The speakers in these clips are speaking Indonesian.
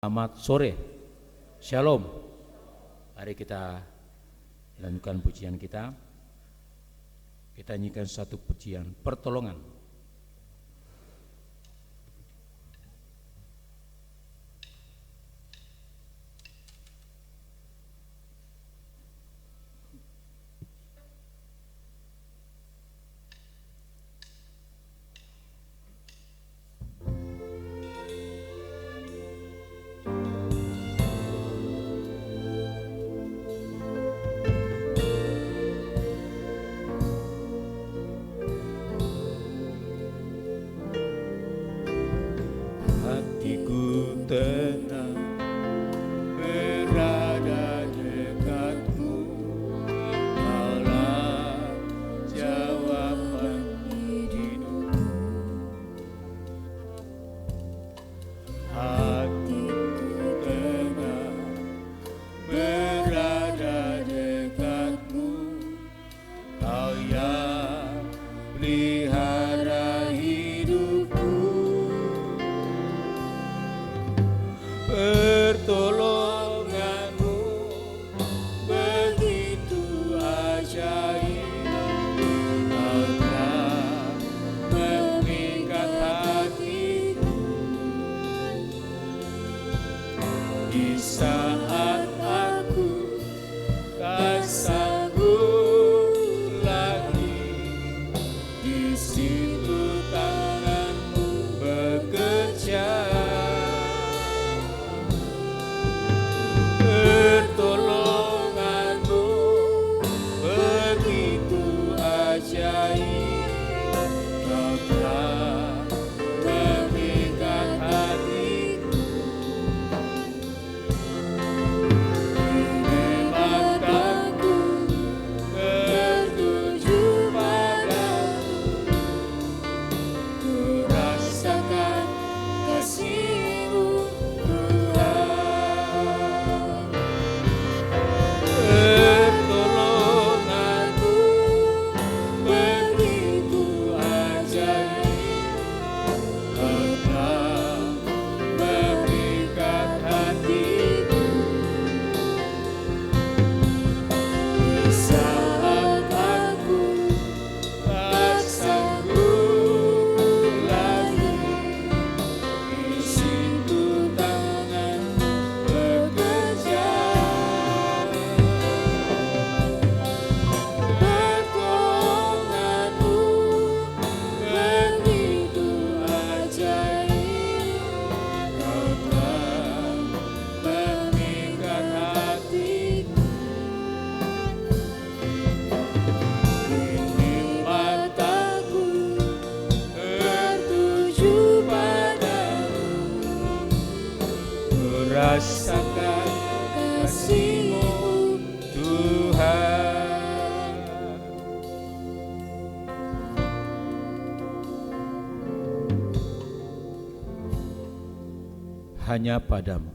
Selamat sore, Shalom. Mari kita lanjutkan pujian kita. Kita nyanyikan satu pujian pertolongan. Hanya padamu.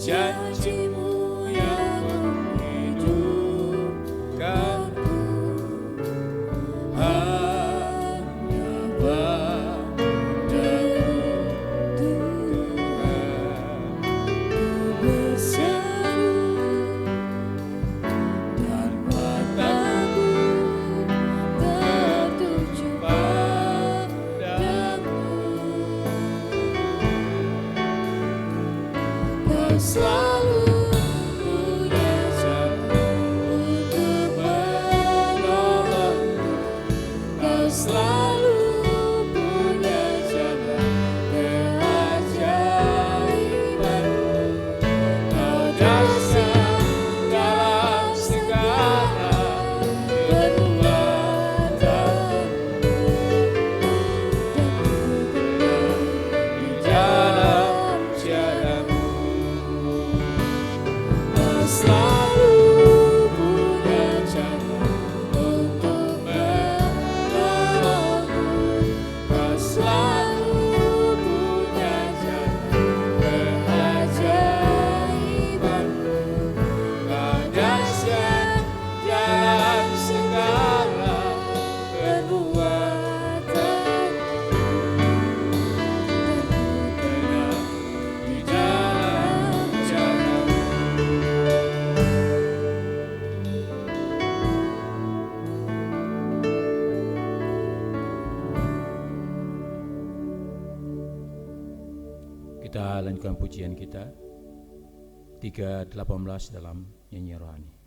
Yes. Kita lanjutkan pujian kita 318 dalam nyanyi rohani.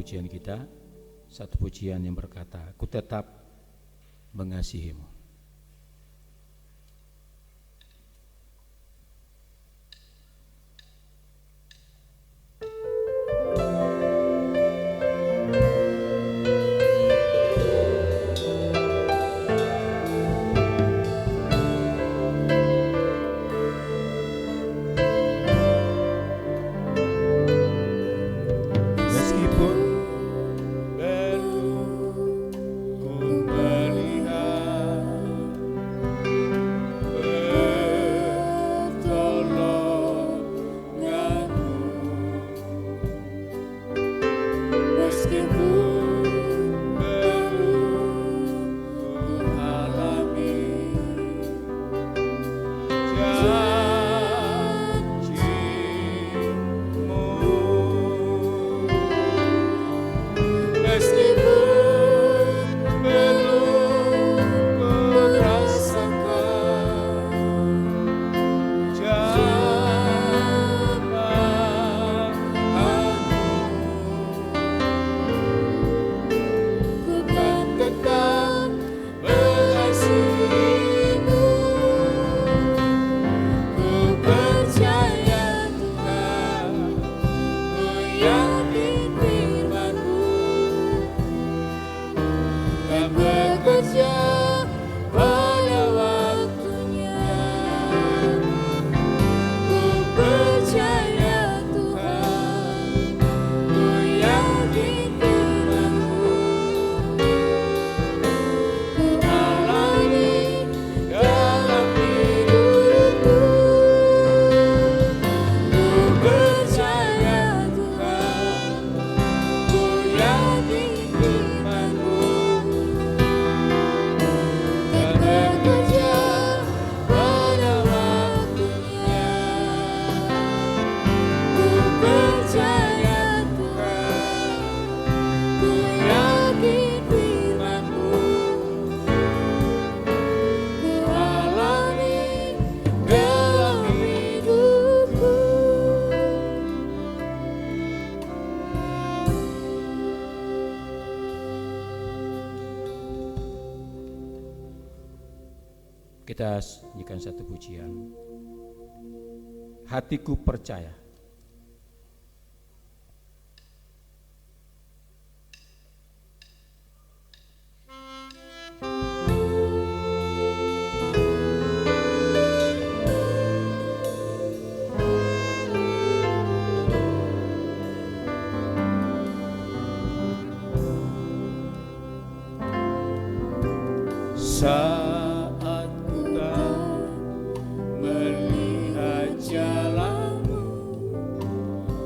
pujian kita, satu pujian yang berkata, "Ku tetap mengasihimu." Kita nyanyikan satu pujian. Hatiku percaya. Saat ku tak melihat jalanmu,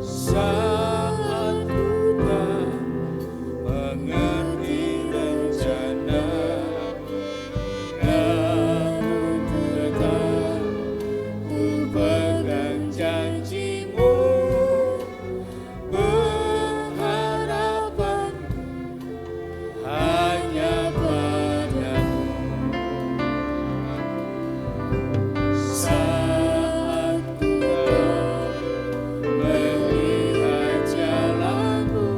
saat ku tak mengerti rencana, namun ku tetap ku pegang janjimu, pengharapanku hanya padamu. Saat ku tak melihat jalanmu,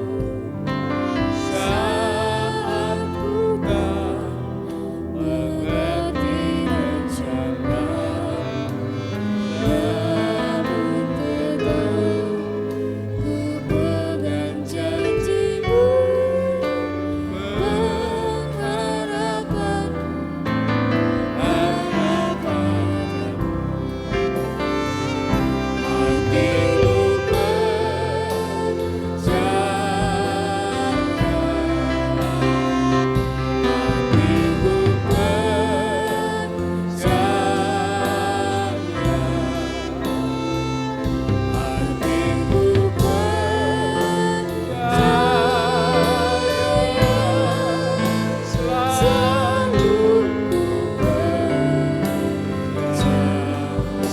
saat ku tak mengerti rencanamu, namun tetap ku pegang janjimu, pengharapanku hanya padamu.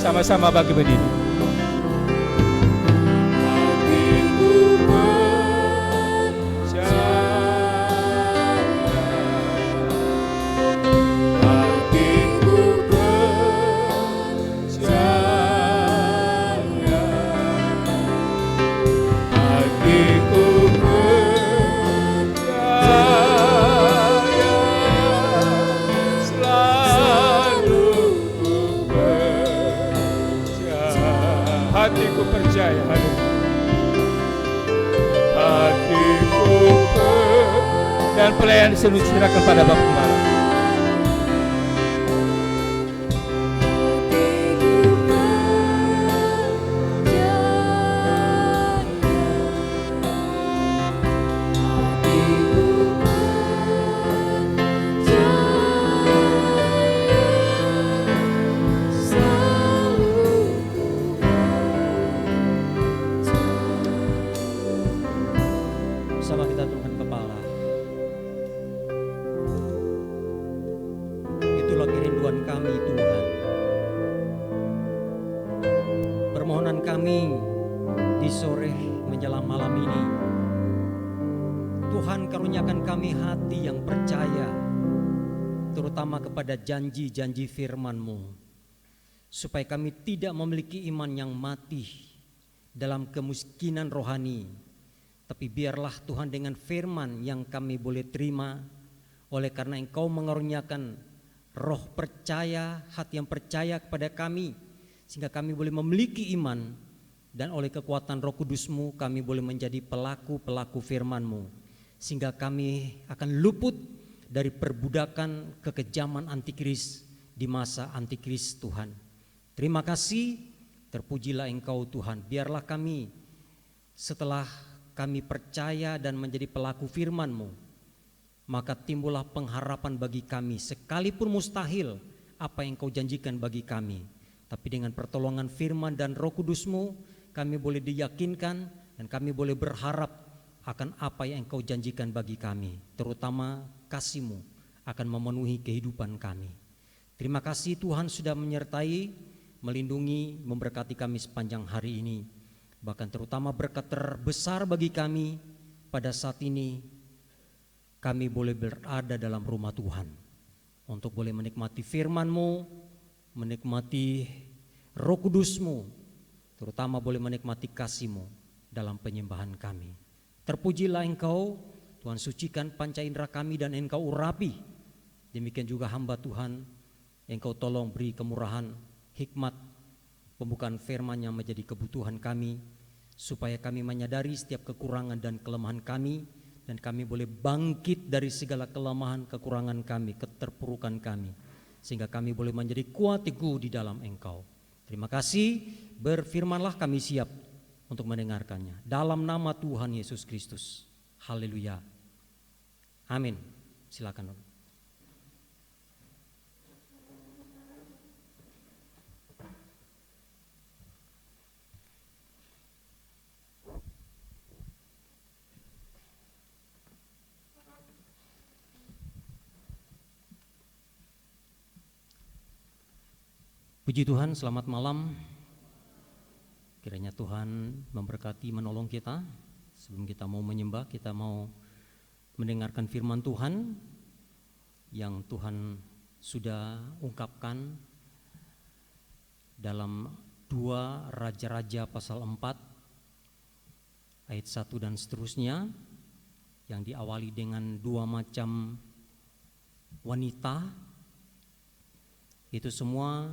Sama-sama bagi berdiri. Hatiku pelayan seluruh serahkan pada Bapak Gembala. Bersama kita tundukkan kepala. Itulah kerinduan kami Tuhan. Permohonan kami di sore menjelang malam ini, Tuhan karuniakan kami hati yang percaya, terutama kepada janji-janji firman-Mu, supaya kami tidak memiliki iman yang mati dalam kemiskinan rohani, tapi biarlah Tuhan dengan firman yang kami boleh terima, oleh karena Engkau mengaruniakan roh percaya, hati yang percaya kepada kami, sehingga kami boleh memiliki iman, dan oleh kekuatan Roh Kudus-Mu kami boleh menjadi pelaku-pelaku firman-Mu, sehingga kami akan luput dari perbudakan kekejaman antikris di masa antikris Tuhan. Terima kasih, terpujilah Engkau Tuhan. Biarlah kami setelah kami percaya dan menjadi pelaku firman-Mu, maka timbullah pengharapan bagi kami, sekalipun mustahil apa yang Kau janjikan bagi kami. Tapi dengan pertolongan firman dan Roh Kudus-Mu, kami boleh diyakinkan dan kami boleh berharap akan apa yang Engkau janjikan bagi kami, terutama kasih-Mu akan memenuhi kehidupan kami. Terima kasih Tuhan sudah menyertai, melindungi, memberkati kami sepanjang hari ini. Bahkan terutama berkat terbesar bagi kami pada saat ini, kami boleh berada dalam rumah Tuhan untuk boleh menikmati firman-Mu, menikmati Roh Kudus-Mu, terutama boleh menikmati kasih-Mu dalam penyembahan kami. Terpujilah Engkau, Tuhan, sucikan panca indera kami dan Engkau urapi. Demikian juga hamba Tuhan, Engkau tolong beri kemurahan, hikmat, pembukaan firman yang menjadi kebutuhan kami, supaya kami menyadari setiap kekurangan dan kelemahan kami, dan kami boleh bangkit dari segala kelemahan, kekurangan kami, keterpurukan kami, sehingga kami boleh menjadi kuat teguh di dalam Engkau. Terima kasih, berfirmanlah, kami siap untuk mendengarkannya. Dalam nama Tuhan Yesus Kristus. Haleluya. Amin. Silakan. Puji Tuhan, selamat malam. Kiranya Tuhan memberkati, menolong kita. Sebelum kita mau menyembah, kita mau mendengarkan firman Tuhan yang Tuhan sudah ungkapkan dalam 2 Raja-Raja pasal 4 ayat 1 dan seterusnya, yang diawali dengan 2 macam wanita. Itu semua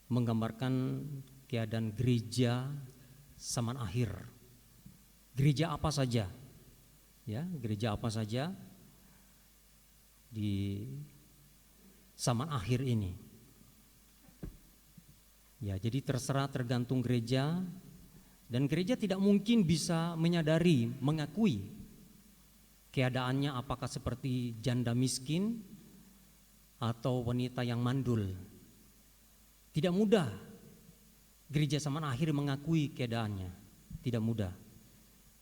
menggambarkan keadaan gereja zaman akhir. Gereja apa saja? Ya, gereja apa saja di zaman akhir ini. Ya, jadi terserah, tergantung gereja, dan gereja tidak mungkin bisa menyadari, mengakui keadaannya apakah seperti janda miskin atau wanita yang mandul. Tidak mudah gereja zaman akhir mengakui keadaannya, tidak mudah.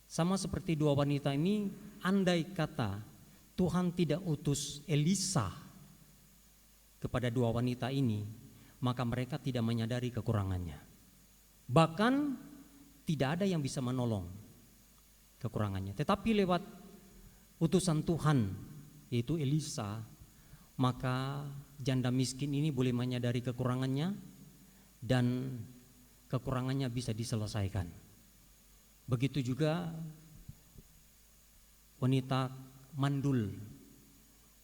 Sama seperti 2 wanita ini, andai kata Tuhan tidak utus Elisa kepada 2 wanita ini, maka mereka tidak menyadari kekurangannya. Bahkan tidak ada yang bisa menolong kekurangannya. Tetapi lewat utusan Tuhan, yaitu Elisa, maka janda miskin ini boleh menyadari kekurangannya dan kekurangannya bisa diselesaikan. Begitu juga wanita mandul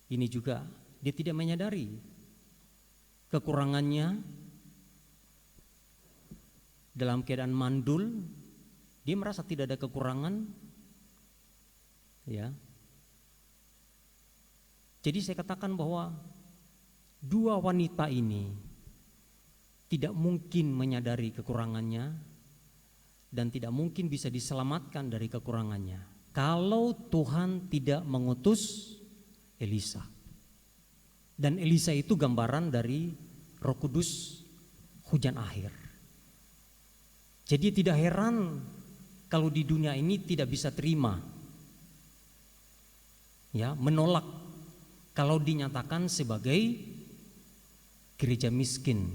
ini juga, dia tidak menyadari kekurangannya. Dalam keadaan mandul, dia merasa tidak ada kekurangan, ya. Jadi saya katakan bahwa dua wanita ini tidak mungkin menyadari kekurangannya dan tidak mungkin bisa diselamatkan dari kekurangannya kalau Tuhan tidak mengutus Elisa. Dan Elisa itu gambaran dari Roh Kudus hujan akhir. Jadi tidak heran kalau di dunia ini tidak bisa terima, ya, menolak kalau dinyatakan sebagai gereja miskin.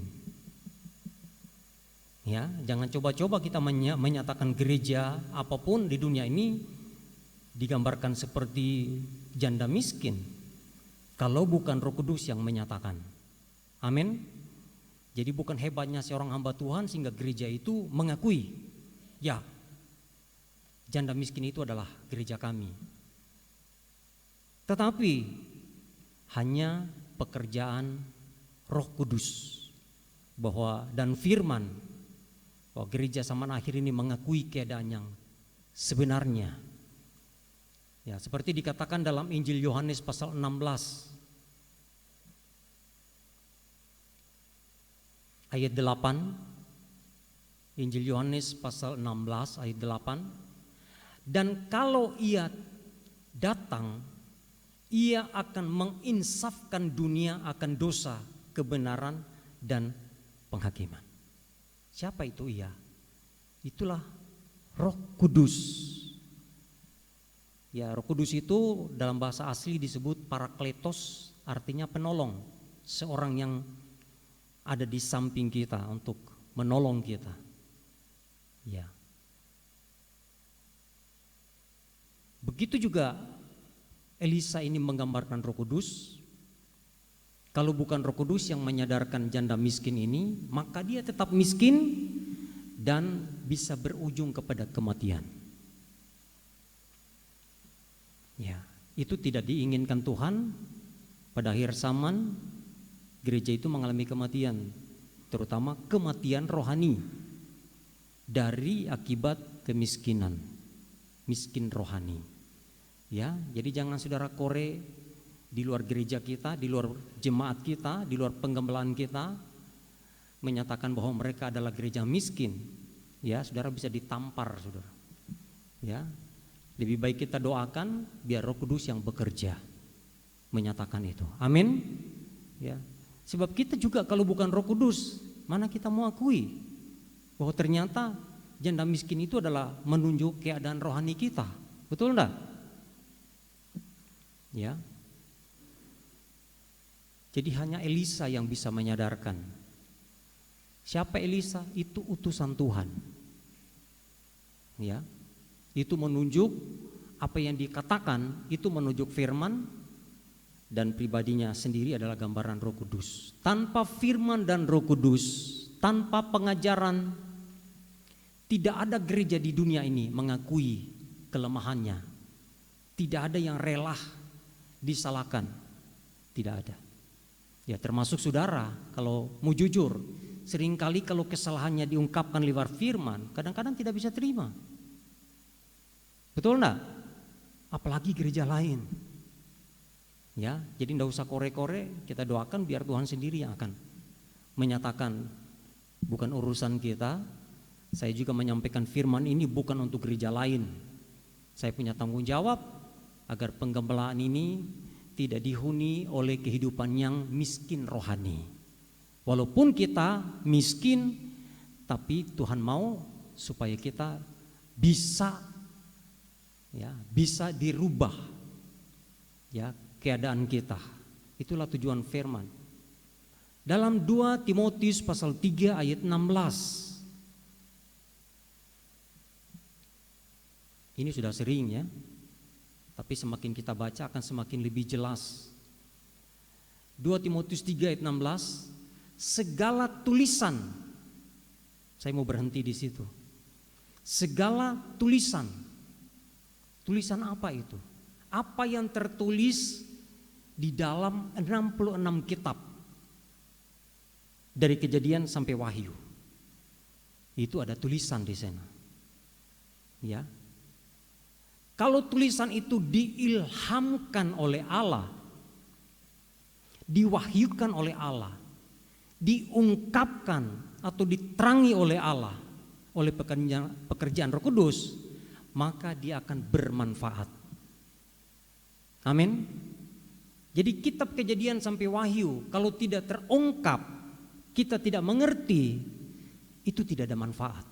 Ya, jangan coba-coba kita menyatakan gereja apapun di dunia ini digambarkan seperti janda miskin kalau bukan Roh Kudus yang menyatakan. Amin. Jadi bukan hebatnya seorang hamba Tuhan sehingga gereja itu mengakui, ya, janda miskin itu adalah gereja kami. Tetapi hanya pekerjaan Roh Kudus bahwa dan firman bahwa gereja zaman akhir ini mengakui keadaan yang sebenarnya. Ya, seperti dikatakan dalam Injil Yohanes pasal 16 ayat 8. Injil Yohanes pasal 16 ayat 8. Dan kalau ia datang, ia akan menginsafkan dunia akan dosa, kebenaran dan penghakiman. Siapa itu ia? Itulah Roh Kudus. Ya, Roh Kudus itu dalam bahasa asli disebut Parakletos, artinya penolong, seorang yang ada di samping kita untuk menolong kita. Ya. Begitu juga Elisa ini menggambarkan Roh Kudus. Kalau bukan Roh Kudus yang menyadarkan janda miskin ini, maka dia tetap miskin dan bisa berujung kepada kematian. Ya, itu tidak diinginkan Tuhan. Pada akhir zaman gereja itu mengalami kematian, terutama kematian rohani dari akibat kemiskinan, miskin rohani. Ya, jadi jangan saudara kore di luar gereja kita, di luar jemaat kita, di luar penggembalaan kita menyatakan bahwa mereka adalah gereja miskin. Ya, saudara bisa ditampar, saudara. Ya, lebih baik kita doakan biar Roh Kudus yang bekerja menyatakan itu. Amin. Ya, sebab kita juga kalau bukan Roh Kudus, mana kita mau akui bahwa ternyata janda miskin itu adalah menunjuk keadaan rohani kita. Betul enggak? Ya. Jadi hanya Elisa yang bisa menyadarkan. Siapa Elisa? Itu utusan Tuhan. Ya. Itu menunjuk apa yang dikatakan, itu menunjuk firman, dan pribadinya sendiri adalah gambaran Roh Kudus. Tanpa firman dan Roh Kudus, tanpa pengajaran, tidak ada gereja di dunia ini mengakui kelemahannya. Tidak ada yang rela disalahkan. Tidak ada. Ya, termasuk saudara, kalau mau jujur, seringkali kalau kesalahannya diungkapkan lewat firman, kadang-kadang tidak bisa terima. Betul enggak? Apalagi gereja lain. Ya, jadi enggak usah kore-kore, kita doakan biar Tuhan sendiri yang akan menyatakan bukan urusan kita. Saya juga menyampaikan firman ini bukan untuk gereja lain. Saya punya tanggung jawab agar penggembalaan ini tidak dihuni oleh kehidupan yang miskin rohani. Walaupun kita miskin, tapi Tuhan mau supaya kita bisa dirubah, ya, keadaan kita. Itulah tujuan firman. Dalam 2 Timotius pasal 3 ayat 16. Ini sudah sering ya, tapi semakin kita baca akan semakin lebih jelas. 2 Timotius 3 ayat 16, segala tulisan, saya mau berhenti di situ. Segala tulisan. Tulisan apa itu? Apa yang tertulis di dalam 66 kitab dari Kejadian sampai Wahyu. Itu ada tulisan di sana. Ya. Kalau tulisan itu diilhamkan oleh Allah, diwahyukan oleh Allah, diungkapkan atau diterangi oleh Allah oleh pekerjaan Roh Kudus, maka dia akan bermanfaat. Amin. Jadi kitab Kejadian sampai Wahyu kalau tidak terungkap, kita tidak mengerti, itu tidak ada manfaat.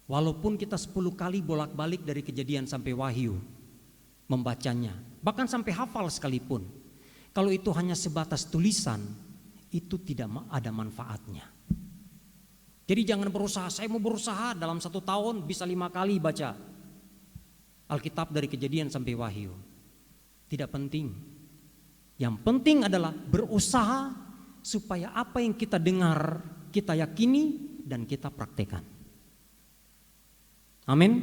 Walaupun kita 10 kali bolak-balik dari Kejadian sampai Wahyu membacanya, bahkan sampai hafal sekalipun, kalau itu hanya sebatas tulisan, itu tidak ada manfaatnya. Jadi jangan berusaha, saya mau berusaha dalam 1 tahun bisa 5 kali baca Alkitab dari Kejadian sampai Wahyu. Tidak penting. Yang penting adalah berusaha supaya apa yang kita dengar, kita yakini dan kita praktekkan. Amin.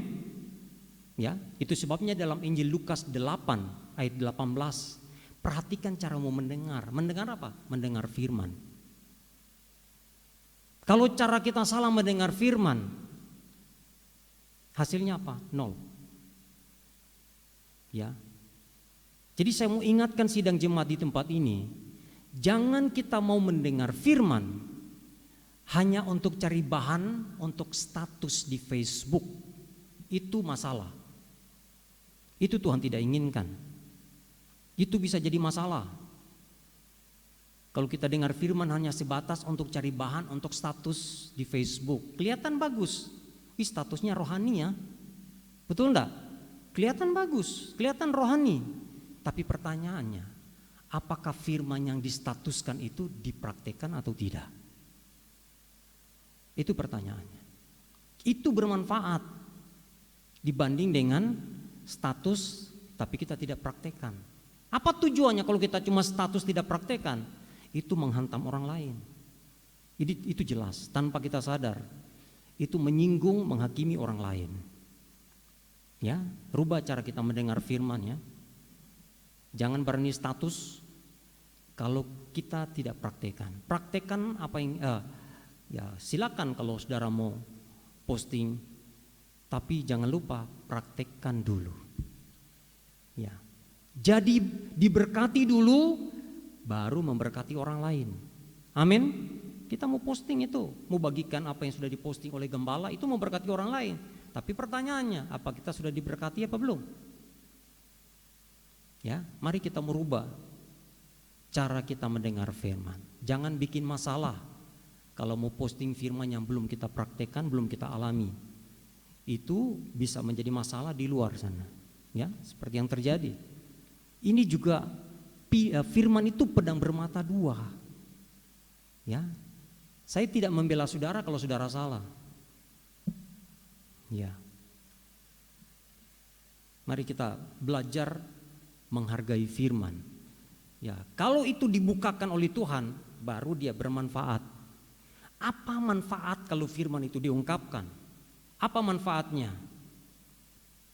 Ya, itu sebabnya dalam Injil Lukas 8 ayat 18, perhatikan caramu mendengar. Mendengar apa? Mendengar firman. Kalau cara kita salah mendengar firman, hasilnya apa? 0. Ya. Jadi saya mau ingatkan sidang jemaat di tempat ini, jangan kita mau mendengar firman hanya untuk cari bahan untuk status di Facebook. Itu masalah. Itu Tuhan tidak inginkan. Itu bisa jadi masalah. Kalau kita dengar firman hanya sebatas untuk cari bahan untuk status di Facebook, kelihatan bagus. Statusnya rohani ya. Betul enggak? Kelihatan bagus, kelihatan rohani. Tapi pertanyaannya, apakah firman yang distatuskan itu dipraktekkan atau tidak? Itu pertanyaannya. Itu bermanfaat dibanding dengan status tapi kita tidak praktekkan. Apa tujuannya kalau kita cuma status tidak praktekkan? Itu menghantam orang lain. Jadi itu jelas tanpa kita sadar. Itu menyinggung, menghakimi orang lain. Ya, rubah cara kita mendengar firman ya. Jangan berani status kalau kita tidak praktekkan. Praktekkan apa yang ya silakan kalau saudara mau posting, tapi jangan lupa praktekkan dulu. Ya. Jadi diberkati dulu baru memberkati orang lain. Amin. Kita mau posting itu, mau bagikan apa yang sudah diposting oleh gembala, itu memberkati orang lain. Tapi pertanyaannya, apa kita sudah diberkati apa belum? Ya, mari kita merubah cara kita mendengar firman. Jangan bikin masalah kalau mau posting firman yang belum kita praktekkan, belum kita alami. Itu bisa menjadi masalah di luar sana. Ya, seperti yang terjadi. Ini juga firman itu pedang bermata dua. Ya. Saya tidak membela saudara kalau saudara salah. Ya. Mari kita belajar menghargai firman. Ya, kalau itu dibukakan oleh Tuhan, baru dia bermanfaat. Apa manfaat kalau firman itu diungkapkan? Apa manfaatnya?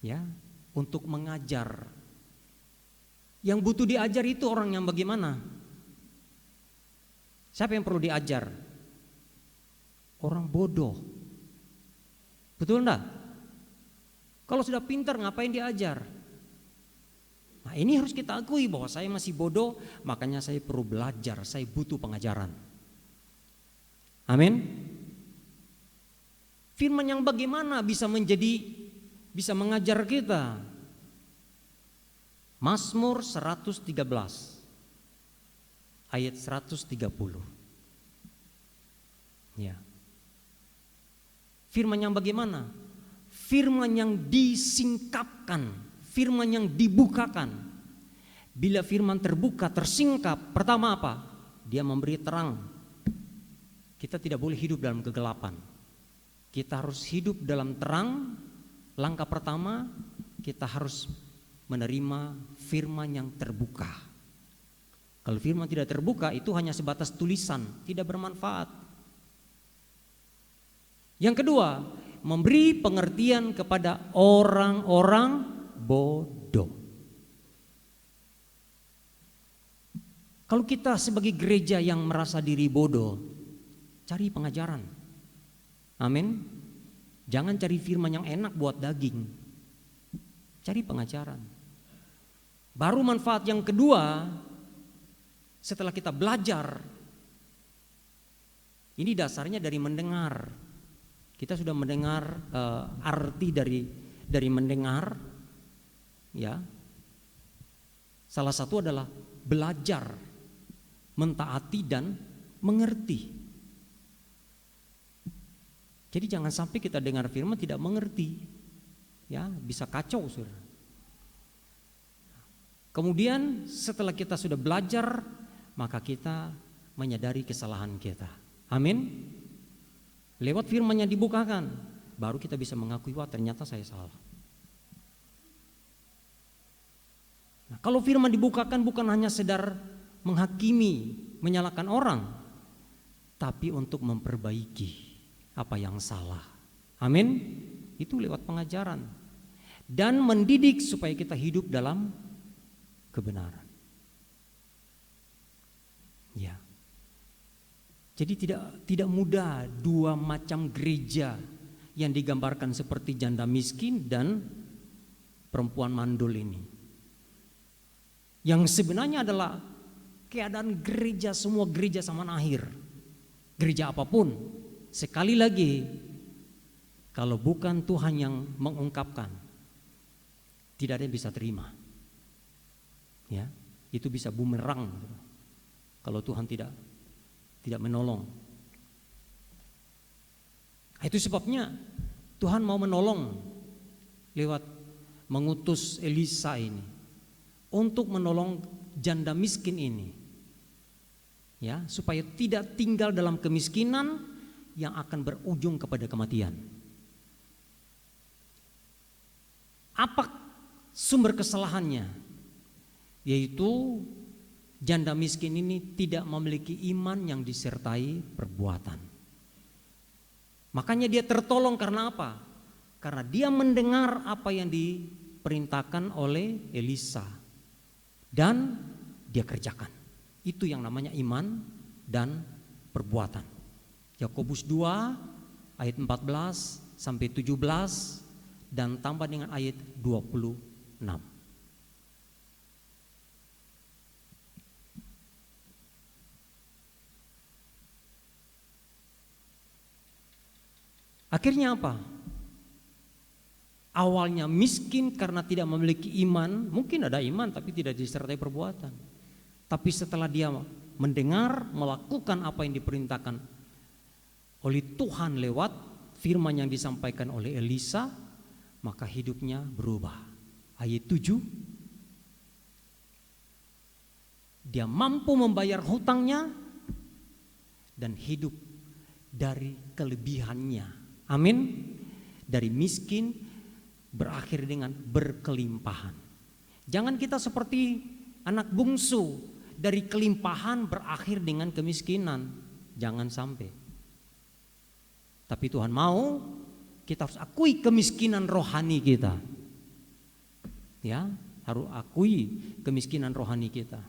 Ya, untuk mengajar. Yang butuh diajar itu orang yang bagaimana? Siapa yang perlu diajar? Orang bodoh. Betul enggak? Kalau sudah pintar ngapain diajar? Nah, ini harus kita akui bahwa saya masih bodoh, makanya saya perlu belajar, saya butuh pengajaran. Amin. Firman yang bagaimana bisa mengajar kita? Mazmur 113 ayat 130. Ya. Firman yang bagaimana? Firman yang disingkapkan, firman yang dibukakan. Bila firman terbuka, tersingkap, pertama apa? Dia memberi terang. Kita tidak boleh hidup dalam kegelapan. Kita harus hidup dalam terang. Langkah pertama, kita harus menerima firman yang terbuka. Kalau firman tidak terbuka, itu hanya sebatas tulisan, tidak bermanfaat. Yang kedua, memberi pengertian kepada orang-orang bodoh. Kalau kita sebagai gereja yang merasa diri bodoh, cari pengajaran. Amin. Jangan cari firman yang enak buat daging. Cari pengajaran. Baru manfaat yang kedua, setelah kita belajar, ini dasarnya dari mendengar. Kita sudah mendengar arti dari mendengar, ya. Salah satu adalah belajar, mentaati dan mengerti. Jadi jangan sampai kita dengar firman tidak mengerti, ya, bisa kacau, saudara. Kemudian setelah kita sudah belajar, maka kita menyadari kesalahan kita. Amin. Lewat firman yang dibukakan, baru kita bisa mengakui, wah ternyata saya salah. Nah, kalau firman dibukakan bukan hanya sekedar menghakimi, menyalahkan orang, tapi untuk memperbaiki apa yang salah. Amin. Itu lewat pengajaran dan mendidik supaya kita hidup dalam kebenaran. Ya. Jadi tidak mudah dua macam gereja yang digambarkan seperti janda miskin dan perempuan mandul ini. Yang sebenarnya adalah keadaan gereja, semua gereja zaman akhir. Gereja apapun, sekali lagi, kalau bukan Tuhan yang mengungkapkan, tidak ada yang bisa terima. Ya, itu bisa bumerang kalau Tuhan tidak menolong. Itu sebabnya Tuhan mau menolong lewat mengutus Elisa ini untuk menolong janda miskin ini, ya, supaya tidak tinggal dalam kemiskinan yang akan berujung kepada kematian. Apa sumber kesalahannya? Yaitu janda miskin ini tidak memiliki iman yang disertai perbuatan. Makanya dia tertolong karena apa? Karena dia mendengar apa yang diperintahkan oleh Elisa dan dia kerjakan. Itu yang namanya iman dan perbuatan. Yakobus 2 ayat 14 sampai 17 dan tambah dengan ayat 26. Akhirnya apa? Awalnya miskin karena tidak memiliki iman, mungkin ada iman tapi tidak disertai perbuatan. Tapi setelah dia mendengar, melakukan apa yang diperintahkan oleh Tuhan lewat firman yang disampaikan oleh Elisa, maka hidupnya berubah. Ayat 7, dia mampu membayar hutangnya dan hidup dari kelebihannya. Amin. Dari miskin berakhir dengan berkelimpahan. Jangan kita seperti anak bungsu, dari kelimpahan berakhir dengan kemiskinan. Jangan sampai. Tapi Tuhan mau kita harus akui kemiskinan rohani kita. Ya, harus akui kemiskinan rohani kita.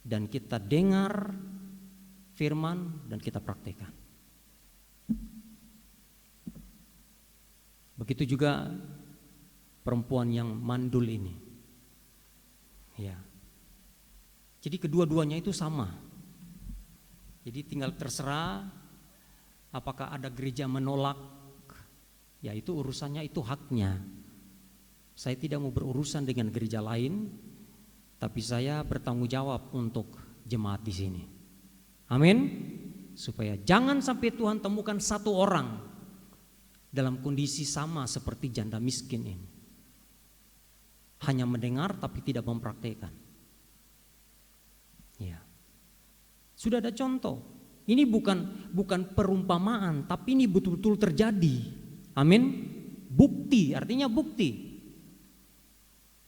Dan kita dengar firman dan kita praktekkan. Begitu juga perempuan yang mandul ini. Ya. Jadi kedua-duanya itu sama. Jadi tinggal terserah apakah ada gereja menolak. Ya itu urusannya, itu haknya. Saya tidak mau berurusan dengan gereja lain, tapi saya bertanggung jawab untuk jemaat di sini. Amin. Supaya jangan sampai Tuhan temukan satu orang dalam kondisi sama seperti janda miskin ini. Hanya mendengar tapi tidak mempraktekkan. Ya. Sudah ada contoh. Ini bukan perumpamaan, tapi ini betul-betul terjadi. Amin. Bukti, artinya bukti.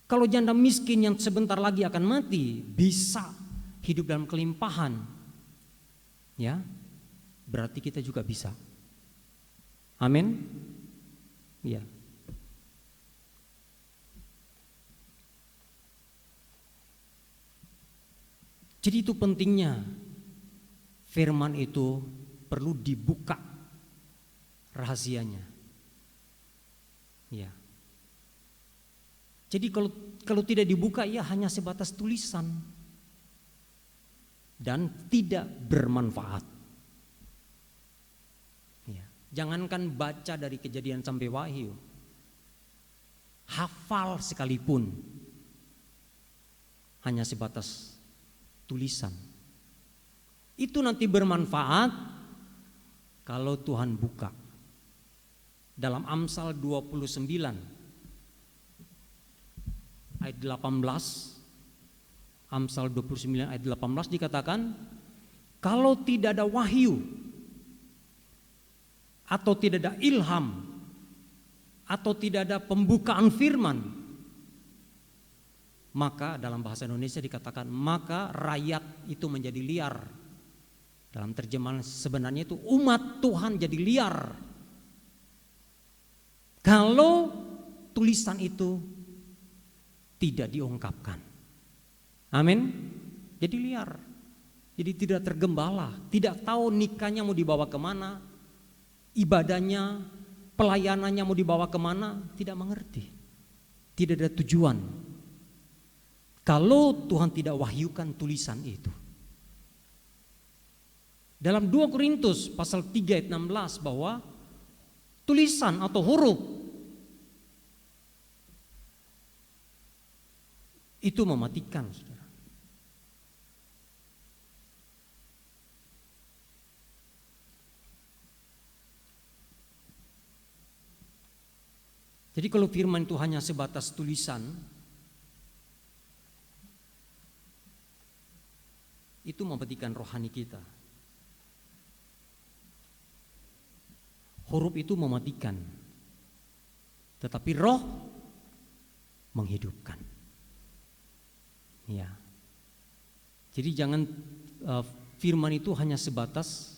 Kalau janda miskin yang sebentar lagi akan mati bisa hidup dalam kelimpahan, ya, berarti kita juga bisa. Amin. Ya. Jadi itu pentingnya firman itu perlu dibuka rahasianya. Ya. Jadi kalau tidak dibuka ya hanya sebatas tulisan. dan tidak bermanfaat. Ya. Jangankan baca dari Kejadian sampai Wahyu, hafal sekalipun hanya sebatas tulisan. Itu nanti bermanfaat kalau Tuhan buka. Dalam Amsal 29 ayat 18, Amsal 29 ayat 18 dikatakan, kalau tidak ada wahyu atau tidak ada ilham atau tidak ada pembukaan firman, maka dalam bahasa Indonesia dikatakan maka rakyat itu menjadi liar. Dalam terjemahan sebenarnya itu umat Tuhan jadi liar. Kalau tulisan itu tidak diungkapkan. Amin. Jadi liar. Jadi tidak tergembala, tidak tahu nikahnya mau dibawa kemana, ibadahnya, pelayanannya mau dibawa kemana, tidak mengerti. Tidak ada tujuan. Kalau Tuhan tidak wahyukan tulisan itu. Dalam 2 Korintus pasal 3 ayat 16 bahwa tulisan atau huruf itu mematikan, saudara. Jadi kalau firman itu hanya sebatas tulisan, itu mematikan rohani kita. Huruf itu mematikan, tetapi roh menghidupkan. Ya. Jadi jangan firman itu hanya sebatas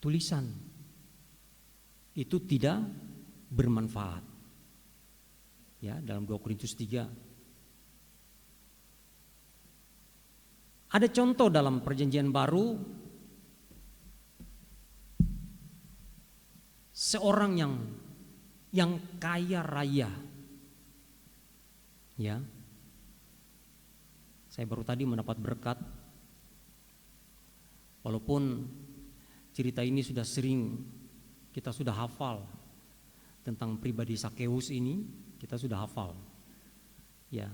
tulisan. Itu tidak bermanfaat. Ya, dalam 2 Korintus 3. Ada contoh dalam Perjanjian Baru, seorang yang kaya raya. Ya. Saya baru tadi mendapat berkat. Walaupun cerita ini sudah sering kita sudah hafal tentang pribadi Sakeus ini, kita sudah hafal. Ya.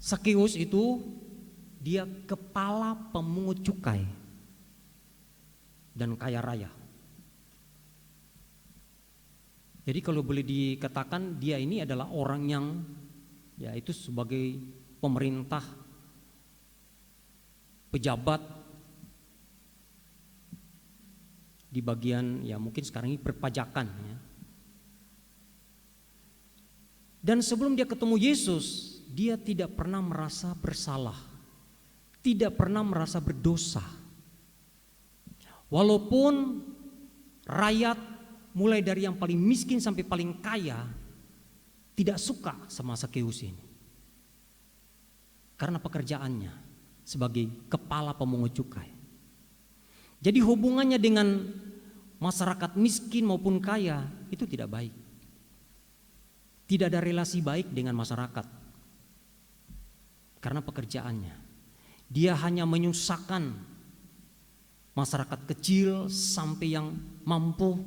Sakeus itu dia kepala pemungut cukai dan kaya raya. Jadi kalau boleh dikatakan dia ini adalah orang yang yaitu sebagai pemerintah, pejabat di bagian ya mungkin sekarang ini perpajakan ya. Dan sebelum dia ketemu Yesus, dia tidak pernah merasa bersalah, tidak pernah merasa berdosa. Walaupun rakyat mulai dari yang paling miskin sampai paling kaya tidak suka sama Sakeus ini. Karena pekerjaannya sebagai kepala pemungut cukai. Jadi hubungannya dengan masyarakat miskin maupun kaya itu tidak baik. Tidak ada relasi baik dengan masyarakat. Karena pekerjaannya. Dia hanya menyusahkan masyarakat kecil sampai yang mampu.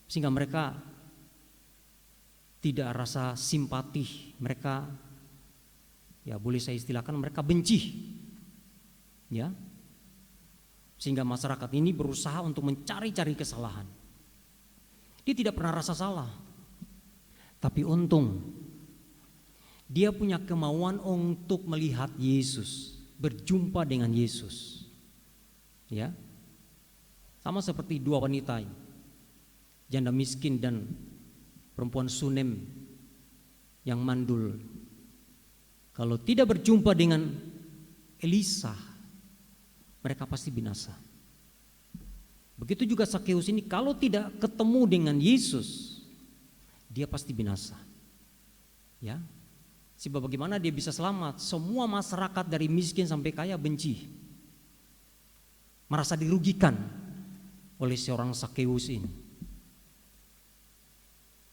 Sehingga mereka tidak rasa simpati. Mereka, ya boleh saya istilahkan, mereka benci. Ya. Sehingga masyarakat ini berusaha untuk mencari-cari kesalahan. Dia tidak pernah rasa salah. Tapi untung dia punya kemauan untuk melihat Yesus, berjumpa dengan Yesus. Ya. Sama seperti dua wanita, janda miskin dan perempuan Sunem yang mandul. Kalau tidak berjumpa dengan Elisa, mereka pasti binasa. Begitu juga Sakeus ini, kalau tidak ketemu dengan Yesus, dia pasti binasa. Ya. Sebab bagaimana dia bisa selamat? Semua masyarakat dari miskin sampai kaya benci. Merasa dirugikan. oleh seorang Sakeus ini.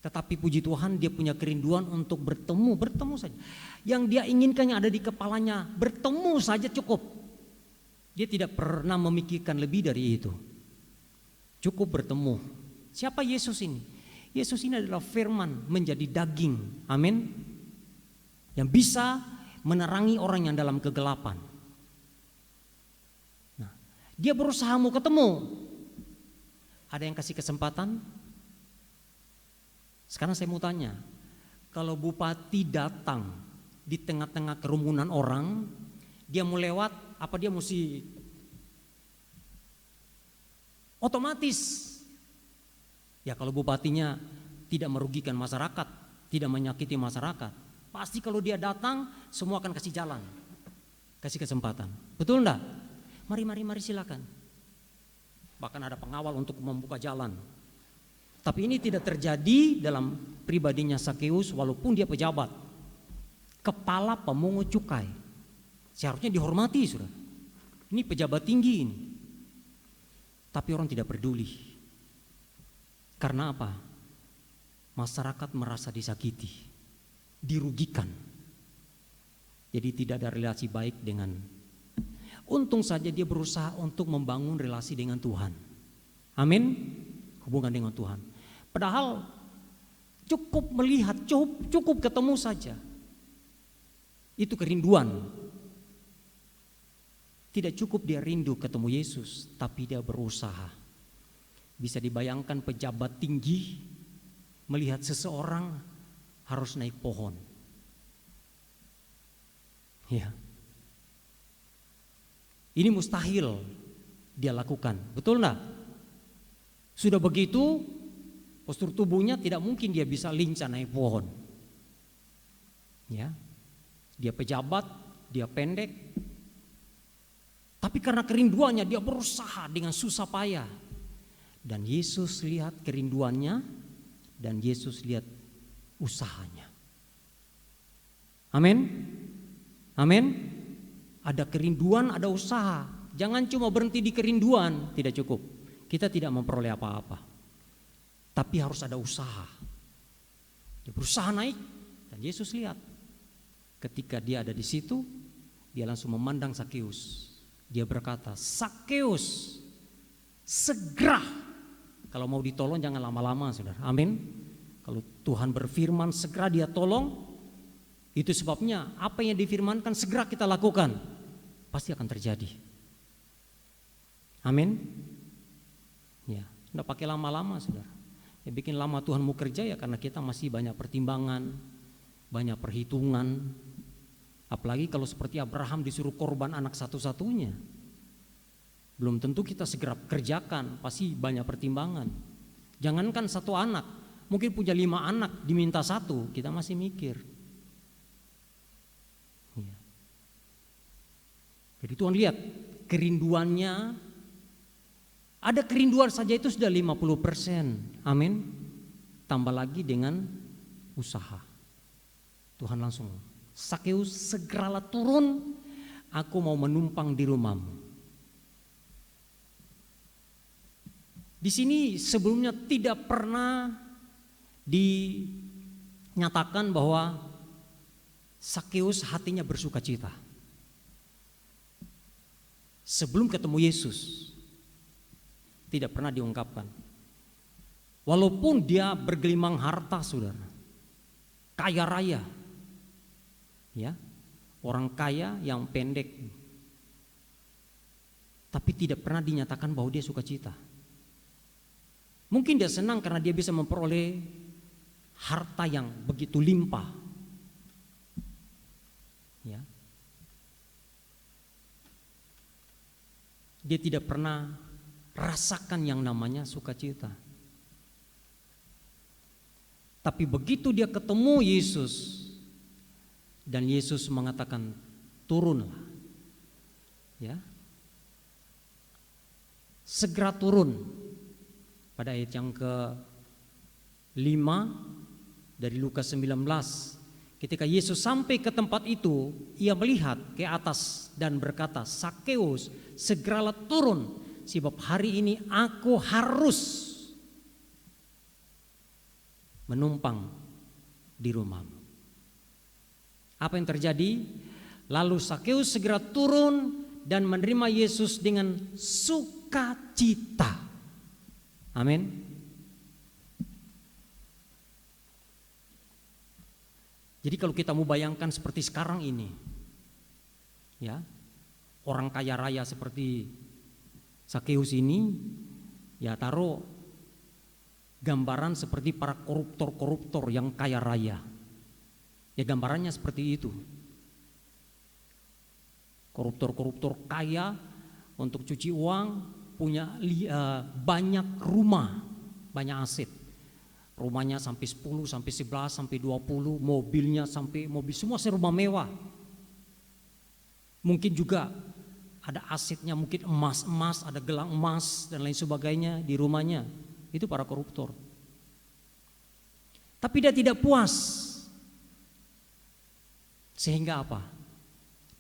Tetapi puji Tuhan dia punya kerinduan untuk bertemu saja. Yang dia inginkan yang ada di kepalanya, bertemu saja cukup. Dia tidak pernah memikirkan lebih dari itu. Cukup bertemu. Siapa Yesus ini? Yesus ini adalah firman menjadi daging. Amin. Yang bisa menerangi orang yang dalam kegelapan. Nah, dia berusaha mau ketemu. Ada yang kasih kesempatan? Sekarang saya mau tanya, kalau bupati datang di tengah-tengah kerumunan orang, dia mau lewat, apa dia mesti otomatis? Ya kalau bupatinya tidak merugikan masyarakat, tidak menyakiti masyarakat, pasti kalau dia datang semua akan kasih jalan, kasih kesempatan. Betul enggak? Mari silakan. Bahkan ada pengawal untuk membuka jalan. Tapi ini tidak terjadi dalam pribadinya Sakeus walaupun dia pejabat. Kepala pemungut cukai. Seharusnya dihormati, Saudara. Ini pejabat tinggi ini. Tapi orang tidak peduli. Karena apa? Masyarakat merasa disakiti, dirugikan. Jadi tidak ada relasi baik dengan. Untung saja dia berusaha untuk membangun relasi dengan Tuhan. Amin. Hubungan dengan Tuhan. Padahal cukup melihat, cukup ketemu saja. Itu kerinduan. Tidak cukup dia rindu ketemu Yesus, tapi dia berusaha. Bisa dibayangkan pejabat tinggi melihat seseorang harus naik pohon. Ya. Ini mustahil dia lakukan, betul enggak? Sudah begitu, postur tubuhnya tidak mungkin dia bisa lincah naik pohon. Ya, dia pejabat, dia pendek, tapi karena kerinduannya dia berusaha dengan susah payah. Dan Yesus lihat kerinduannya dan Yesus lihat usahanya. Amin. Amin. Ada kerinduan, ada usaha. Jangan cuma berhenti di kerinduan, tidak cukup. Kita tidak memperoleh apa-apa. Tapi harus ada usaha. Dia berusaha naik dan Yesus lihat. Ketika dia ada di situ, dia langsung memandang Sakeus. Dia berkata, "Sakeus, segera." Kalau mau ditolong jangan lama-lama, Saudara. Amin. Kalau Tuhan berfirman segera dia tolong, itu sebabnya apa yang difirmankan segera kita lakukan, pasti akan terjadi. Amin. Ya, enggak pakai lama-lama, Saudara. Ya bikin lama Tuhan mau kerja ya karena kita masih banyak pertimbangan, banyak perhitungan. Apalagi kalau seperti Abraham disuruh korban anak satu-satunya. Belum tentu kita segera kerjakan, pasti banyak pertimbangan. Jangankan satu anak, mungkin punya 5 anak diminta 1, kita masih mikir. Ya. Jadi Tuhan lihat kerinduannya. Ada kerinduan saja itu sudah 50%. Amin. Tambah lagi dengan usaha. Tuhan langsung, "Sakeus, segeralah turun, aku mau menumpang di rumahmu." Di sini sebelumnya tidak pernah dinyatakan bahwa Sakeus hatinya bersukacita. Sebelum ketemu Yesus tidak pernah diungkapkan. Walaupun dia bergelimang harta, Saudara, kaya raya, ya, orang kaya yang pendek, tapi tidak pernah dinyatakan bahwa dia sukacita. Mungkin dia senang karena dia bisa memperoleh harta yang begitu limpah. Ya. Dia tidak pernah rasakan yang namanya sukacita. Tapi begitu dia ketemu Yesus dan Yesus mengatakan, "Turunlah." Ya. Segera turun. Pada ayat yang ke-5 dari Lukas 19, ketika Yesus sampai ke tempat itu, ia melihat ke atas dan berkata, "Sakeus, segeralah turun, sebab hari ini aku harus menumpang di rumahmu. Apa yang terjadi? Lalu Sakeus segera turun dan menerima Yesus dengan sukacita. Amin. Jadi kalau kita mau bayangkan seperti sekarang ini, ya, orang kaya raya seperti Sakeus ini, ya taruh gambaran seperti para koruptor-koruptor yang kaya raya. Ya gambarannya seperti itu. Koruptor-koruptor kaya untuk cuci uang, punya banyak rumah, banyak aset. Rumahnya sampai 10, sampai 11, sampai 20, mobilnya sampai mobil, semua serumah mewah. Mungkin juga ada asetnya, mungkin emas, ada gelang emas dan lain sebagainya di rumahnya. Itu para koruptor. Tapi dia tidak puas. Sehingga apa?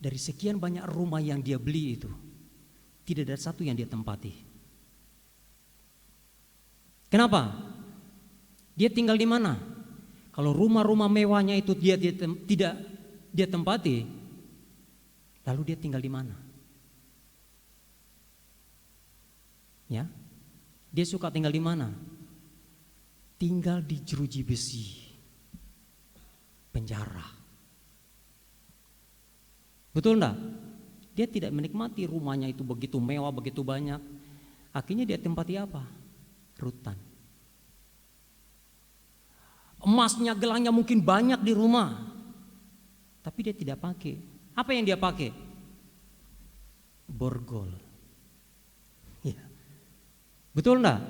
Dari sekian banyak rumah yang dia beli itu, tidak ada satu yang dia tempati. Kenapa? Dia tinggal di mana? Kalau rumah-rumah mewahnya itu tidak dia tempati, lalu dia tinggal di mana? Ya, dia suka tinggal di mana? Tinggal di jeruji besi, penjara. Betul enggak? Dia tidak menikmati rumahnya itu begitu mewah, begitu banyak. Akhirnya dia tempati apa? Rutan. Emasnya, gelangnya mungkin banyak di rumah, tapi dia tidak pakai. Apa yang dia pakai? Borgol. Ya. Betul enggak?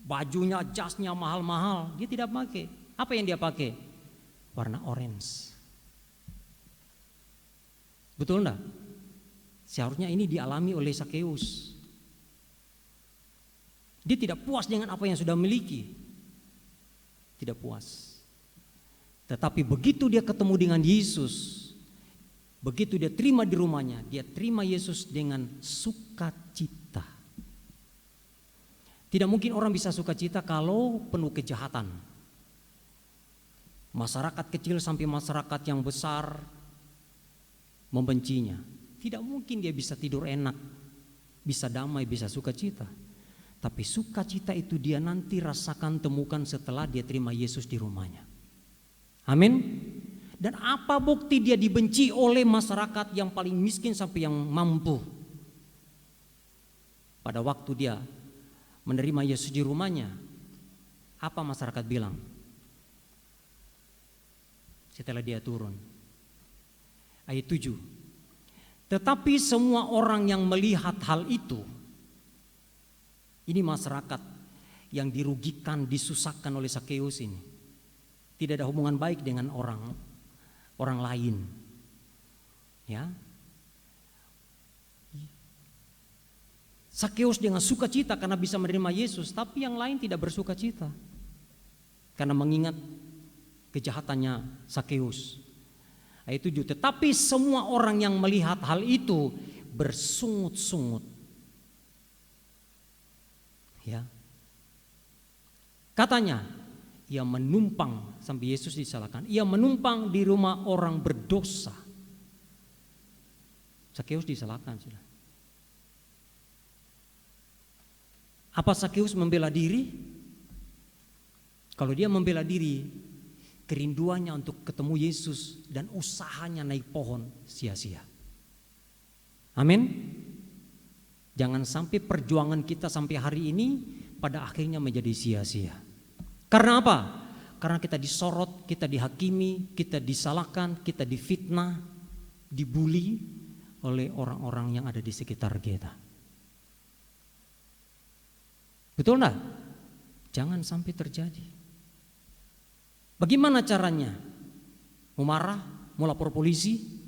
Bajunya, jasnya mahal-mahal, dia tidak pakai. Apa yang dia pakai? Warna orange. Betul enggak? Seharusnya ini dialami oleh Sakeus. Dia tidak puas dengan apa yang sudah miliki. Tidak puas. Tetapi begitu dia ketemu dengan Yesus, begitu dia terima di rumahnya, dia terima Yesus dengan sukacita. Tidak mungkin orang bisa sukacita kalau penuh kejahatan. Masyarakat kecil sampai masyarakat yang besar membencinya. Tidak mungkin dia bisa tidur enak, bisa damai, bisa sukacita. Tapi sukacita itu dia nanti rasakan, temukan setelah dia terima Yesus di rumahnya. Amin. Dan apa bukti dia dibenci oleh masyarakat yang paling miskin sampai yang mampu? Pada waktu dia menerima Yesus di rumahnya, apa masyarakat bilang? Setelah dia turun. Ayat 7. Tetapi semua orang yang melihat hal itu, ini masyarakat yang dirugikan, disusahkan oleh Sakeus ini, tidak ada hubungan baik dengan orang lain. Ya. Sakeus dengan sukacita karena bisa menerima Yesus, tapi yang lain tidak bersukacita karena mengingat kejahatannya Sakeus. Ayat 7, tetapi semua orang yang melihat hal itu bersungut-sungut. Ya. Katanya, ia menumpang, sampai Yesus disalahkan, ia menumpang di rumah orang berdosa. Sakeus disalahkan sudah. Apa Sakeus membela diri? Kalau dia membela diri, kerinduannya untuk ketemu Yesus dan usahanya naik pohon sia-sia. Amin. Jangan sampai perjuangan kita sampai hari ini pada akhirnya menjadi sia-sia. Karena apa? Karena kita disorot, kita dihakimi, kita disalahkan, kita difitnah, dibully oleh orang-orang yang ada di sekitar kita. Betul enggak? Jangan sampai terjadi. Bagaimana caranya? Mau marah? Mau lapor polisi?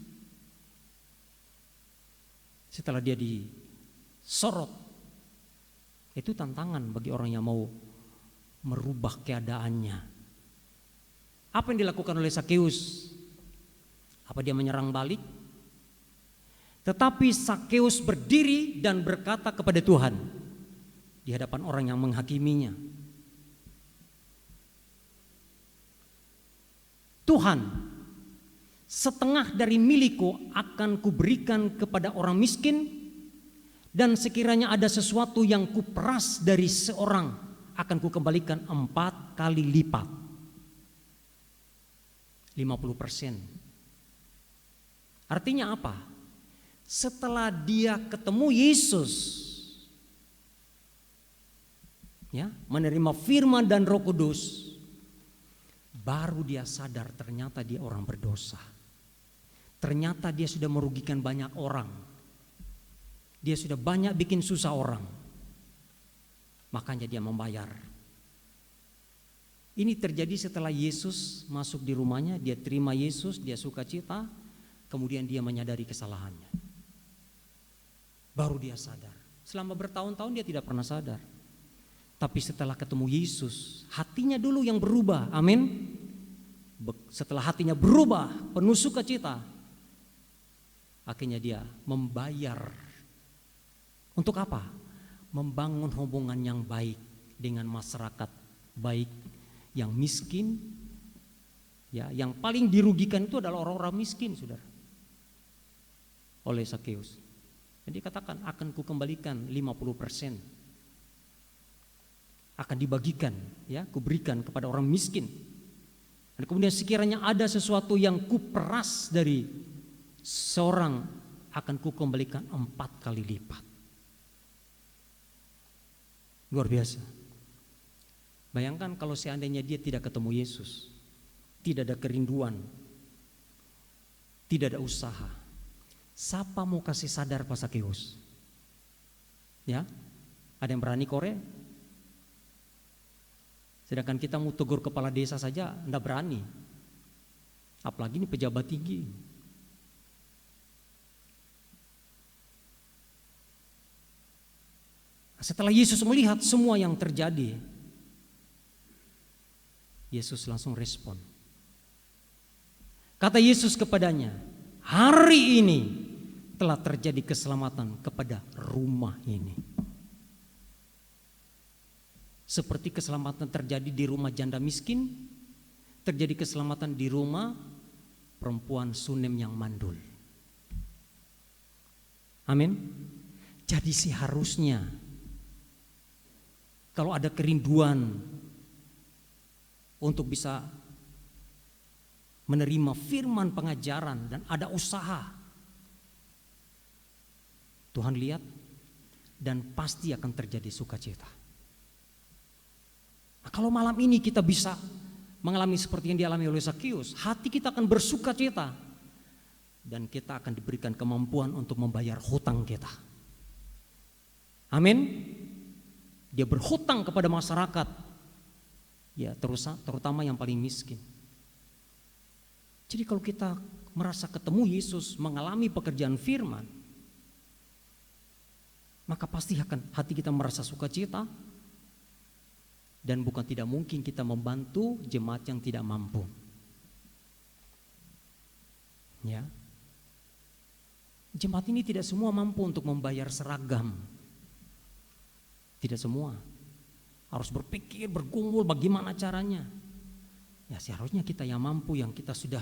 Setelah dia disorot, itu tantangan bagi orang yang mau merubah keadaannya. Apa yang dilakukan oleh Sakeus? Apa dia menyerang balik? Tetapi Sakeus berdiri dan berkata kepada Tuhan di hadapan orang yang menghakiminya, Tuhan, setengah dari milikku akan kuberikan kepada orang miskin, dan sekiranya ada sesuatu yang kuperas dari seorang akan kukembalikan 4 kali lipat. 50%. Artinya apa? Setelah dia ketemu Yesus, ya, menerima firman dan Roh Kudus, baru dia sadar ternyata dia orang berdosa. Ternyata dia sudah merugikan banyak orang. Dia sudah banyak bikin susah orang. Makanya dia membayar. Ini terjadi setelah Yesus masuk di rumahnya, dia terima Yesus, dia sukacita, kemudian dia menyadari kesalahannya. Baru dia sadar. Selama bertahun-tahun dia tidak pernah sadar. Tapi setelah ketemu Yesus, hatinya dulu yang berubah. Amin. Setelah hatinya berubah, penuh sukacita, akhirnya dia membayar. Untuk apa? Membangun hubungan yang baik dengan masyarakat baik yang miskin. Ya, yang paling dirugikan itu adalah orang-orang miskin, Saudara. Oleh Sakeus. Jadi katakan akan kukembalikan 50%. Akan dibagikan, ya, kuberikan kepada orang miskin. Dan kemudian sekiranya ada sesuatu yang kuperas dari seorang, akan kukembalikan 4 kali lipat. Luar biasa. Bayangkan kalau seandainya dia tidak ketemu Yesus, tidak ada kerinduan, tidak ada usaha. Siapa mau kasih sadar Pak Sakeus? Ya, ada yang berani korek? Sedangkan kita mau tegur kepala desa saja enggak berani. Apalagi ini pejabat tinggi. Setelah Yesus melihat semua yang terjadi, Yesus langsung respon. Kata Yesus kepadanya, hari ini telah terjadi keselamatan kepada rumah ini. Seperti keselamatan terjadi di rumah janda miskin, terjadi keselamatan di rumah perempuan Sunem yang mandul. Amin. Jadi seharusnya kalau ada kerinduan untuk bisa menerima firman pengajaran dan ada usaha, Tuhan lihat dan pasti akan terjadi sukacita. Nah, kalau malam ini kita bisa mengalami seperti yang dialami oleh Sakeus, hati kita akan bersukacita dan kita akan diberikan kemampuan untuk membayar hutang kita. Amin. Dia berhutang kepada masyarakat, ya terutama yang paling miskin. Jadi kalau kita merasa ketemu Yesus, mengalami pekerjaan firman, maka pasti akan hati kita merasa sukacita. Dan bukan tidak mungkin kita membantu jemaat yang tidak mampu. Ya. Jemaat ini tidak semua mampu untuk membayar seragam. Tidak semua. Harus berpikir, bergumul bagaimana caranya. Ya seharusnya kita yang mampu, yang kita sudah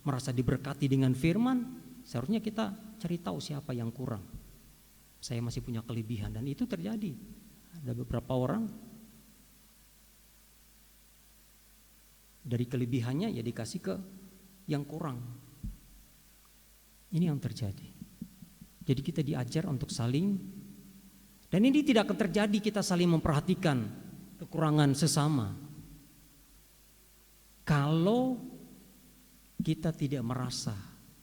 merasa diberkati dengan firman, seharusnya kita cari tahu siapa yang kurang. Saya masih punya kelebihan dan itu terjadi. Ada beberapa orang dari kelebihannya ya dikasih ke yang kurang. Ini yang terjadi. Jadi kita diajar untuk saling, dan ini tidak akan terjadi kita saling memperhatikan kekurangan sesama kalau kita tidak merasa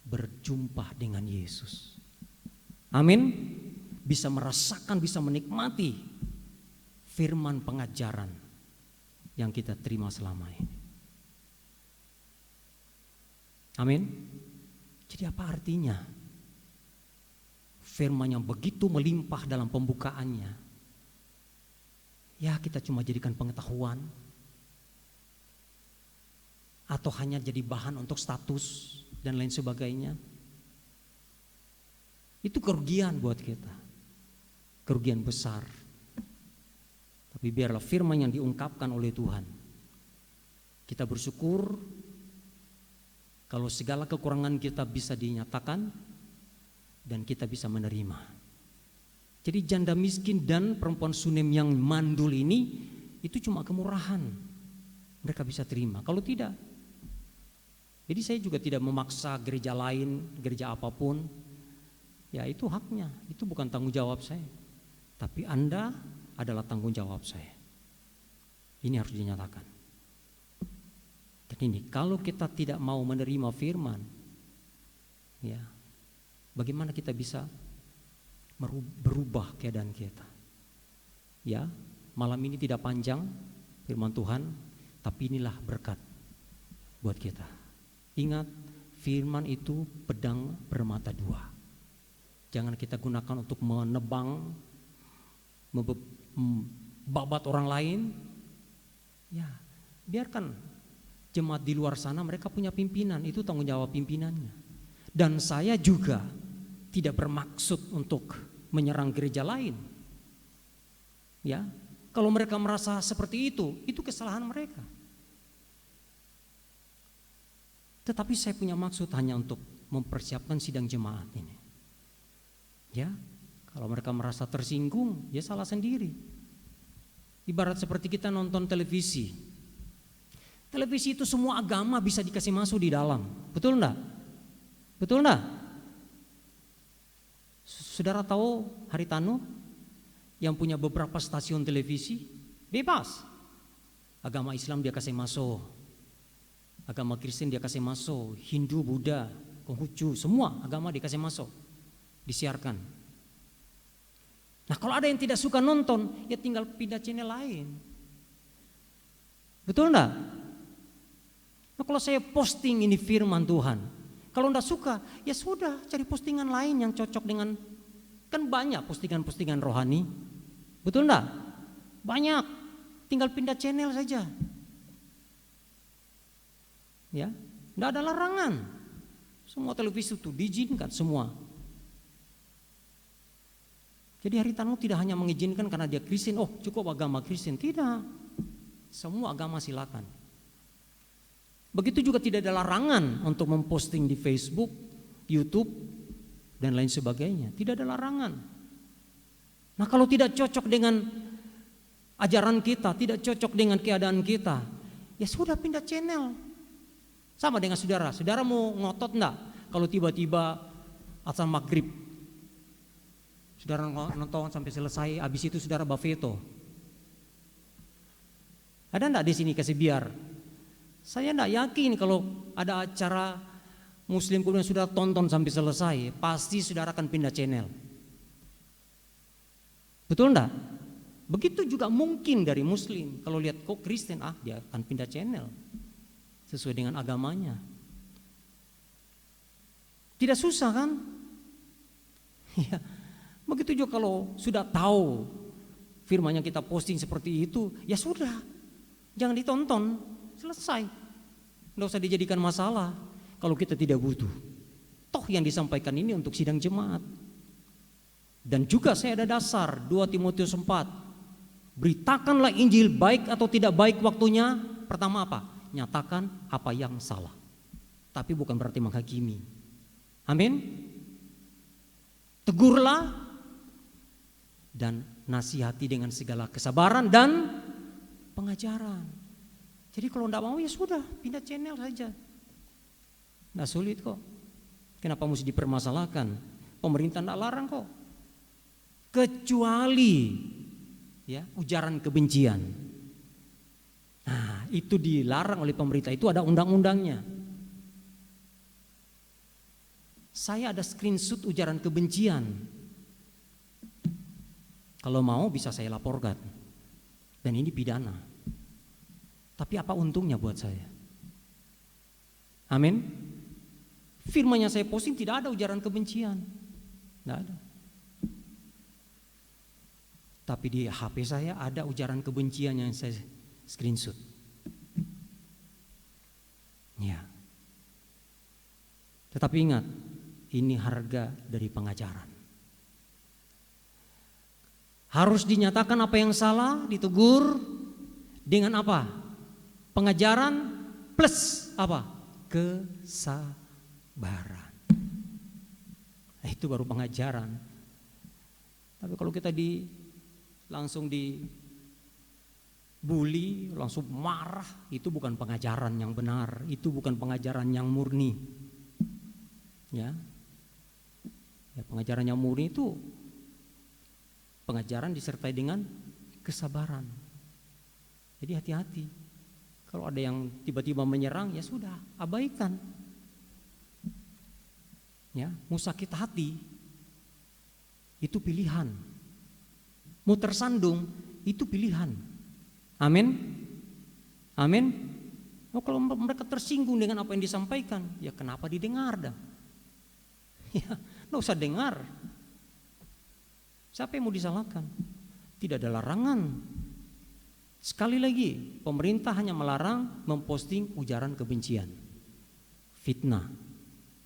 berjumpa dengan Yesus. Amin. Bisa merasakan, bisa menikmati firman pengajaran yang kita terima selama ini. Amin. Jadi apa artinya firman yang begitu melimpah dalam pembukaannya? Ya kita cuma jadikan pengetahuan, atau hanya jadi bahan untuk status dan lain sebagainya. Itu kerugian buat kita, kerugian besar. Tapi biarlah firman yang diungkapkan oleh Tuhan, kita bersyukur kalau segala kekurangan kita bisa dinyatakan dan kita bisa menerima. Jadi janda miskin dan perempuan Sunem yang mandul ini itu cuma kemurahan, mereka bisa terima. Kalau tidak, jadi saya juga tidak memaksa gereja lain, gereja apapun. Ya itu haknya, itu bukan tanggung jawab saya. Tapi Anda adalah tanggung jawab saya. Ini harus dinyatakan. Dan ini kalau kita tidak mau menerima firman, ya bagaimana kita bisa berubah keadaan kita? Ya, malam ini tidak panjang firman Tuhan, tapi inilah berkat buat kita. Ingat, firman itu pedang bermata dua. Jangan kita gunakan untuk menebang, membabat orang lain. Ya, biarkan jemaat di luar sana mereka punya pimpinan, itu tanggung jawab pimpinannya. Dan saya juga tidak bermaksud untuk menyerang gereja lain. Ya, kalau mereka merasa seperti itu kesalahan mereka. Tetapi saya punya maksud hanya untuk mempersiapkan sidang jemaat ini. Ya, kalau mereka merasa tersinggung, ya salah sendiri. Ibarat seperti kita nonton televisi. Televisi itu semua agama bisa dikasih masuk di dalam. Betul enggak? Betul enggak? Saudara tahu Haritanu yang punya beberapa stasiun televisi? Bebas. Agama Islam dia kasih masuk. Agama Kristen dia kasih masuk. Hindu, Buddha, Konghucu, semua agama dikasih masuk. Disiarkan. Nah kalau ada yang tidak suka nonton, ya tinggal pindah channel lain. Betul enggak? Nah kalau saya posting ini firman Tuhan, kalau enggak suka, ya sudah cari postingan lain yang cocok dengan, kan banyak postingan-postingan rohani. Betul enggak? Banyak, tinggal pindah channel saja. Ya, enggak ada larangan. Semua televisi itu diizinkan semua. Jadi Haritanu tidak hanya mengizinkan karena dia Kristen, oh cukup agama Kristen, tidak. Semua agama silakan. Begitu juga tidak ada larangan untuk memposting di Facebook, YouTube, dan lain sebagainya. Tidak ada larangan. Nah kalau tidak cocok dengan ajaran kita, tidak cocok dengan keadaan kita, ya sudah pindah channel. Sama dengan saudara, saudara mau ngotot enggak kalau tiba-tiba azan maghrib, saudara nonton sampai selesai, habis itu saudara bafeto. Ada enggak di sini kasih biar? Saya enggak yakin kalau ada acara Muslim kemudian saudara tonton sampai selesai, pasti saudara akan pindah channel. Betul enggak? Begitu juga mungkin dari Muslim, kalau lihat kok Kristen, dia akan pindah channel sesuai dengan agamanya. Tidak susah kan? Ya. Begitu juga kalau sudah tahu firman yang kita posting seperti itu, ya sudah, jangan ditonton, selesai. Nggak usah dijadikan masalah kalau kita tidak butuh. Toh yang disampaikan ini untuk sidang jemaat. Dan juga saya ada dasar 2 Timotius 4. Beritakanlah Injil baik atau tidak baik waktunya. Pertama apa? Nyatakan apa yang salah. Tapi bukan berarti menghakimi. Amin. Tegurlah dan nasihati dengan segala kesabaran dan pengajaran. Jadi kalau tidak mau ya sudah, pindah channel saja. Nggak sulit kok. Kenapa mesti dipermasalahkan? Pemerintah tidak larang kok. Kecuali ya ujaran kebencian. Nah, itu dilarang oleh pemerintah, itu ada undang-undangnya. Saya ada screenshot ujaran kebencian. Kalau mau bisa saya laporkan. Dan ini pidana. Tapi apa untungnya buat saya? Amin. Firman yang saya posting tidak ada ujaran kebencian. Tidak ada. Tapi di HP saya ada ujaran kebencian yang saya screenshot. Ya. Tetapi ingat, ini harga dari pengajaran. Harus dinyatakan apa yang salah, ditegur dengan apa? Pengajaran plus apa? Kesabaran. Nah, itu baru pengajaran. Tapi kalau kita langsung dibully, langsung marah, itu bukan pengajaran yang benar, itu bukan pengajaran yang murni. Ya, pengajaran yang murni itu pengajaran disertai dengan kesabaran. Jadi hati-hati. Kalau ada yang tiba-tiba menyerang, ya sudah, abaikan. Ya, mau sakit hati itu pilihan. Mau tersandung itu pilihan. Amin. Amin. Oh, kalau mereka tersinggung dengan apa yang disampaikan, ya kenapa didengar dah? Ya, nggak usah dengar. Siapa yang mau disalahkan? Tidak ada larangan. Sekali lagi, pemerintah hanya melarang memposting ujaran kebencian, fitnah.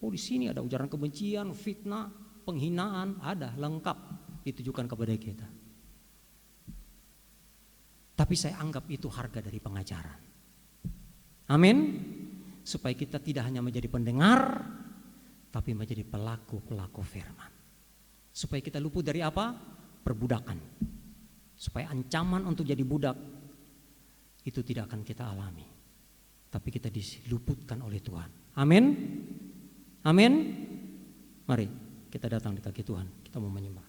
Oh, di sini ada ujaran kebencian, fitnah, penghinaan, ada lengkap ditujukan kepada kita. Tapi saya anggap itu harga dari pengajaran. Amin. Supaya kita tidak hanya menjadi pendengar, tapi menjadi pelaku-pelaku firman. Supaya kita luput dari apa? Perbudakan. Supaya ancaman untuk jadi budak itu tidak akan kita alami. Tapi kita diluputkan oleh Tuhan. Amin. Amin. Mari kita datang di kaki Tuhan. Kita mau menyembah.